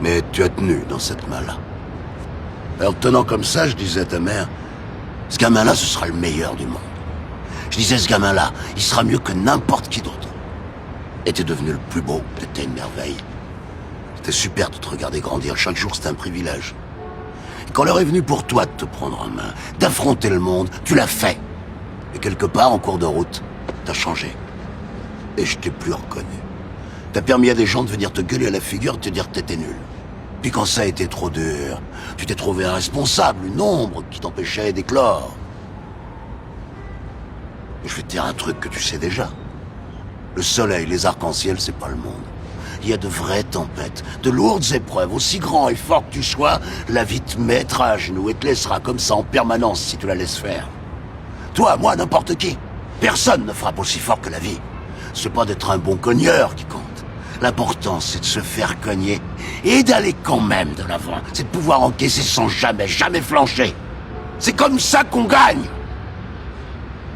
Mais tu as tenu dans cette main-là. Alors tenant comme ça, je disais à ta mère, ce gamin-là, ce sera le meilleur du monde. Je disais, ce gamin-là, il sera mieux que n'importe qui d'autre. Et t'es devenu le plus beau, t'étais une merveille. C'était super de te regarder grandir, chaque jour c'était un privilège. Et quand l'heure est venue pour toi de te prendre en main, d'affronter le monde, tu l'as fait. Et quelque part, en cours de route, t'as changé. Et je t'ai plus reconnu. T'as permis à des gens de venir te gueuler à la figure et te dire que t'étais nul. Puis quand ça a été trop dur, tu t'es trouvé un responsable, une ombre qui t'empêchait d'éclore. Je vais te dire un truc que tu sais déjà. Le soleil, les arcs-en-ciel, c'est pas le monde. Il y a de vraies tempêtes, de lourdes épreuves. Aussi grand et fort que tu sois, la vie te mettra à genoux et te laissera comme ça en permanence si tu la laisses faire. Toi, moi, n'importe qui. Personne ne frappe aussi fort que la vie. C'est pas d'être un bon cogneur qui compte. L'important, c'est de se faire cogner et d'aller quand même de l'avant. C'est de pouvoir encaisser sans jamais flancher. C'est comme ça qu'on gagne.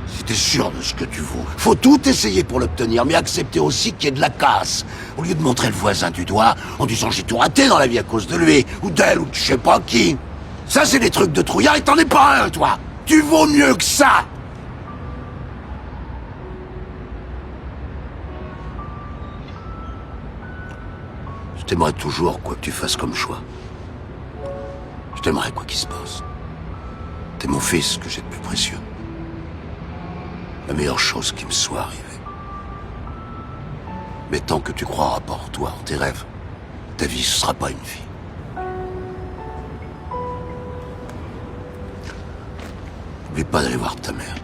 Si t'es sûr de ce que tu vaux, faut tout essayer pour l'obtenir, mais accepter aussi qu'il y ait de la casse. Au lieu de montrer le voisin du doigt en disant j'ai tout raté dans la vie à cause de lui, ou d'elle, ou de je sais pas qui. Ça, c'est des trucs de trouillard et t'en es pas un, toi. Tu vaux mieux que ça. Je t'aimerais toujours, quoi que tu fasses comme choix. Je t'aimerais quoi qu'il se passe. T'es mon fils que j'ai de plus précieux. La meilleure chose qui me soit arrivée. Mais tant que tu croiras pas en toi, en tes rêves, ta vie, ce sera pas une vie. N'oublie pas d'aller voir ta mère.